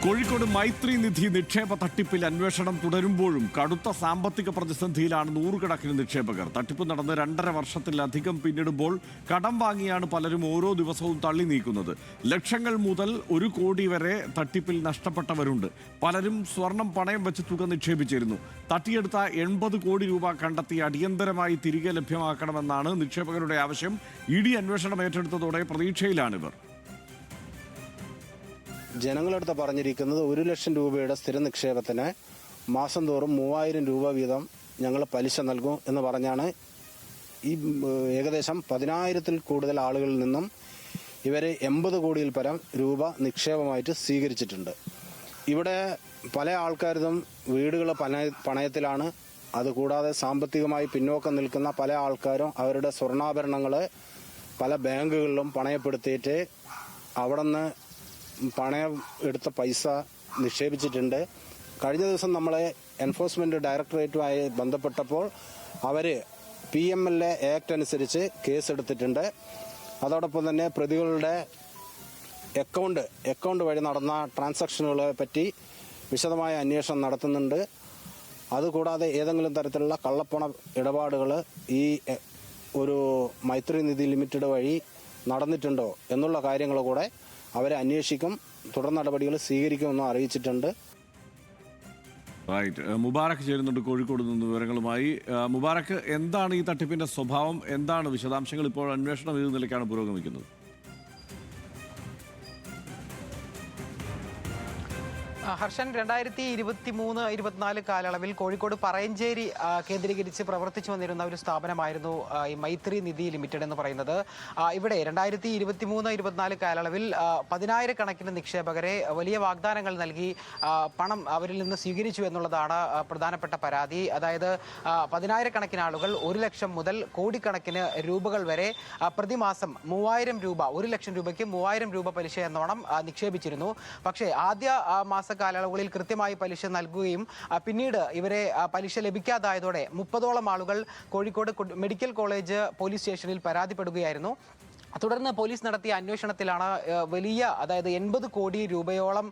കോഴിക്കോട് മൈത്രി നിധി നിക്ഷേപ തട്ടിപ്പിൽ അന്വേഷണം തുടരുമ്പോഴും കടുത്ത സാമ്പത്തിക പ്രതിസന്ധിയിലാണ് നൂറുകണക്കിന് നിക്ഷേപകർ. തട്ടിപ്പ് നടന്ന് 2.5 വർഷത്തിലധികം പിന്നിടുമ്പോൾ കടം വാങ്ങിയാണ് പലരും ഓരോ ദിവസവും തള്ളി നീക്കുന്നത്. ലക്ഷങ്ങൾ മുതൽ 1 കോടി വരെ തട്ടിപ്പിൽ നഷ്ടപ്പെട്ടവരുണ്ട്. പലരും സ്വർണം പണയം വെച്ച് തുക നിക്ഷേപിച്ചിരുന്നു. തട്ടിയെടുത്ത 80 കോടി രൂപ കണ്ടെത്തി അടിയന്തരമായി തിരികെ ലഭ്യമാക്കണമെന്നാണ് നിക്ഷേപകരുടെ ആവശ്യം. ED അന്വേഷണം ഏറ്റെടുത്തതോടെ പ്രതീക്ഷയിലാണിവർ. ജനങ്ങളടുത്ത് പറഞ്ഞിരിക്കുന്നത് 1 ലക്ഷം രൂപയുടെ സ്ഥിര നിക്ഷേപത്തിന് മാസം തോറും 3000 രൂപ വീതം ഞങ്ങൾ പലിശ നൽകും എന്ന് പറഞ്ഞാണ് ഈ ഏകദേശം 10,000-ൽ കൂടുതൽ ആളുകളിൽ നിന്നും ഇവർ 80 കോടിയിൽ പരം രൂപ നിക്ഷേപമായിട്ട് സ്വീകരിച്ചിട്ടുണ്ട്. ഇവിടെ പല ആൾക്കാരും വീടുകൾ പണയത്തിലാണ്. അതുകൂടാതെ സാമ്പത്തികമായി പിന്നോക്കം നിൽക്കുന്ന പല ആൾക്കാരും അവരുടെ സ്വർണ്ണാഭരണങ്ങൾ പല ബാങ്കുകളിലും പണയപ്പെടുത്തിയിട്ട് അവിടെ നിന്ന് പണയം എടുത്ത പൈസ നിക്ഷേപിച്ചിട്ടുണ്ട്. കഴിഞ്ഞ ദിവസം നമ്മളെ എൻഫോഴ്സ്മെന്റ് ഡയറക്ടറേറ്റുമായി ബന്ധപ്പെട്ടപ്പോൾ അവർ PMLA ആക്ട് അനുസരിച്ച് കേസെടുത്തിട്ടുണ്ട്. അതോടൊപ്പം തന്നെ പ്രതികളുടെ അക്കൗണ്ട് വഴി നടന്ന ട്രാൻസാക്ഷനുകളെ പറ്റി വിശദമായ അന്വേഷണം നടത്തുന്നുണ്ട്. അതുകൂടാതെ ഏതെങ്കിലും തരത്തിലുള്ള കള്ളപ്പണ ഇടപാടുകൾ ഈ ഒരു മൈത്രി നിധി ലിമിറ്റഡ് വഴി നടന്നിട്ടുണ്ടോ എന്നുള്ള കാര്യങ്ങൾ കൂടെ അവരെ അന്വേഷിക്കും, തുടർ നടപടികൾ സ്വീകരിക്കുമെന്നും അറിയിച്ചിട്ടുണ്ട്. മുബാറക്ക് ചേരുന്നുണ്ട് കോഴിക്കോട് നിന്ന് വിവരങ്ങളുമായി. മുബാറക്ക്, എന്താണ് ഈ തട്ടിപ്പിന്റെ സ്വഭാവം? എന്താണ് വിശദാംശങ്ങൾ? ഇപ്പോൾ അന്വേഷണം ഏത് നിലയ്ക്കാണ് പുരോഗമിക്കുന്നത്? ഹർഷൻ, 2023-24 കാലയളവിൽ കോഴിക്കോട് പറയഞ്ചേരി കേന്ദ്രീകരിച്ച് പ്രവർത്തിച്ചു വന്നിരുന്ന ഒരു സ്ഥാപനമായിരുന്നു ഈ മൈത്രി നിധി ലിമിറ്റഡ് എന്ന് പറയുന്നത്. ഇവിടെ 2023-24 കാലയളവിൽ 10,000 കണക്കിന് നിക്ഷേപകരെ വലിയ വാഗ്ദാനങ്ങൾ നൽകി പണം അവരിൽ നിന്ന് സ്വീകരിച്ചു എന്നുള്ളതാണ് പ്രധാനപ്പെട്ട പരാതി. അതായത് 10,000 കണക്കിന് ആളുകൾ 1 ലക്ഷം മുതൽ കോടിക്കണക്കിന് രൂപകൾ വരെ പ്രതിമാസം 3,000 രൂപ, 1 ലക്ഷം രൂപയ്ക്ക് 3,000 രൂപ പലിശ എന്നോണം നിക്ഷേപിച്ചിരുന്നു. പക്ഷേ ആദ്യ മാസ കാലയളവുകളിൽ കൃത്യമായി പലിശ നൽകുകയും പിന്നീട് ഇവരെ പലിശ ലഭിക്കാതായതോടെ 30ഓളം ആളുകൾ കോഴിക്കോട് മെഡിക്കൽ കോളേജ് പോലീസ് സ്റ്റേഷനിൽ പരാതിപ്പെടുകയായിരുന്നു. തുടർന്ന് പോലീസ് നടത്തിയ അന്വേഷണത്തിലാണ് അതായത് 80 കോടി രൂപയോളം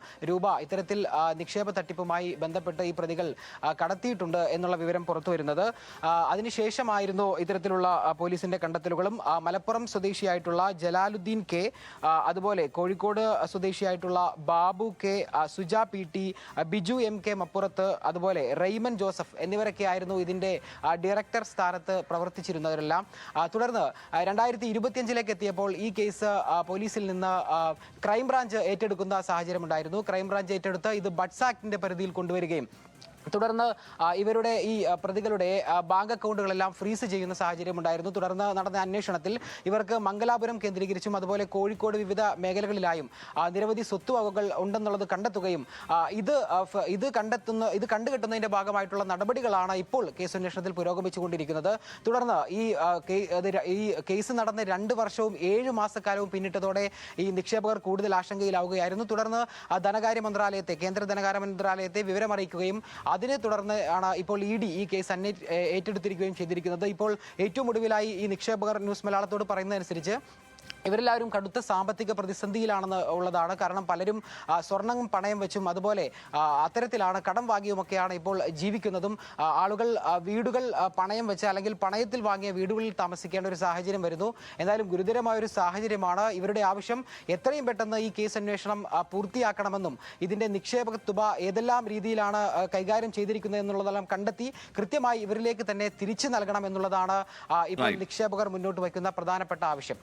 ഇത്തരത്തിൽ നിക്ഷേപ തട്ടിപ്പുമായി ബന്ധപ്പെട്ട് ഈ പ്രതികൾ കടത്തിയിട്ടുണ്ട് എന്നുള്ള വിവരം പുറത്തു വരുന്നത്. അതിനുശേഷമായിരുന്നു ഇത്തരത്തിലുള്ള പോലീസിന്റെ കണ്ടെത്തലുകളും. മലപ്പുറം സ്വദേശിയായിട്ടുള്ള ജലാലുദ്ദീൻ കെ, അതുപോലെ കോഴിക്കോട് സ്വദേശിയായിട്ടുള്ള Babu K, Suja PT, Biju MK മപ്പുറത്ത്, അതുപോലെ റെയ്മൻ ജോസഫ് എന്നിവരൊക്കെ ആയിരുന്നു ഇതിന്റെ ഡയറക്ടർ സ്ഥാനത്ത് പ്രവർത്തിച്ചിരുന്നവരെല്ലാം. തുടർന്ന് 2025-ലേക്ക് എത്തിയപ്പോൾ ഈ കേസ് പോലീസിൽ നിന്ന് ക്രൈംബ്രാഞ്ച് ഏറ്റെടുക്കുന്ന സാഹചര്യമുണ്ടായിരുന്നു. ക്രൈംബ്രാഞ്ച് ഏറ്റെടുത്ത് ഇത് ബഡ്സ് ആക്ടിന്റെ പരിധിയിൽ കൊണ്ടുവരികയും തുടർന്ന് ഇവരുടെ ഈ പ്രതികളുടെ ബാങ്ക് അക്കൗണ്ടുകളെല്ലാം ഫ്രീസ് ചെയ്യുന്ന സാഹചര്യമുണ്ടായിരുന്നു. തുടർന്ന് നടന്ന അന്വേഷണത്തിൽ ഇവർക്ക് മംഗലാപുരം കേന്ദ്രീകരിച്ചും അതുപോലെ കോഴിക്കോട് വിവിധ മേഖലകളിലായും നിരവധി സ്വത്തുവകകൾ ഉണ്ടെന്നുള്ളത് കണ്ടെത്തുകയും ഇത് കണ്ടുകെട്ടുന്നതിന്റെ ഭാഗമായിട്ടുള്ള നടപടികളാണ് ഇപ്പോൾ കേസ് അന്വേഷണത്തിൽ പുരോഗമിച്ചുകൊണ്ടിരിക്കുന്നത്. തുടർന്ന് ഈ കേസ് നടന്ന് 2 വർഷവും 7 മാസക്കാലവും പിന്നിട്ടതോടെ ഈ നിക്ഷേപകർ കൂടുതൽ ആശങ്കയിലാവുകയായിരുന്നു. തുടർന്ന് കേന്ദ്ര ധനകാര്യ മന്ത്രാലയത്തെ വിവരമറിയിക്കുകയും അതിനെ തുടർന്ന് ആണ് ഇപ്പോൾ ED ഈ കേസ് ഏറ്റെടുത്തിരിക്കുകയും ചെയ്തിരിക്കുന്നത്. ഇപ്പോൾ ഏറ്റവും ഒടുവിലായി ഈ നിക്ഷേപകർ ന്യൂസ് മലയാളത്തോട് പറയുന്നതനുസരിച്ച് ഇവരെല്ലാവരും കടുത്ത സാമ്പത്തിക പ്രതിസന്ധിയിലാണെന്ന് ഉള്ളതാണ്. കാരണം പലരും സ്വർണം പണയം വെച്ചും അതുപോലെ അത്തരത്തിലാണ് കടം വാങ്ങിയുമൊക്കെയാണ് ഇപ്പോൾ ജീവിക്കുന്നതും. ആളുകൾ വീടുകൾ പണയം വെച്ച് അല്ലെങ്കിൽ പണയത്തിൽ വാങ്ങിയ വീടുകളിൽ താമസിക്കേണ്ട ഒരു സാഹചര്യം വരുന്നു. എന്തായാലും ഗുരുതരമായ ഒരു സാഹചര്യമാണ്. ഇവരുടെ ആവശ്യം എത്രയും പെട്ടെന്ന് ഈ കേസ് അന്വേഷണം പൂർത്തിയാക്കണമെന്നും ഇതിന്റെ നിക്ഷേപക തുക ഏതെല്ലാം രീതിയിലാണ് കൈകാര്യം ചെയ്തിരിക്കുന്നത് എന്നുള്ളതെല്ലാം കണ്ടെത്തി കൃത്യമായി ഇവരിലേക്ക് തന്നെ തിരിച്ചു നൽകണം എന്നുള്ളതാണ് ഇപ്പോൾ നിക്ഷേപകർ മുന്നോട്ട് വയ്ക്കുന്ന പ്രധാനപ്പെട്ട ആവശ്യം.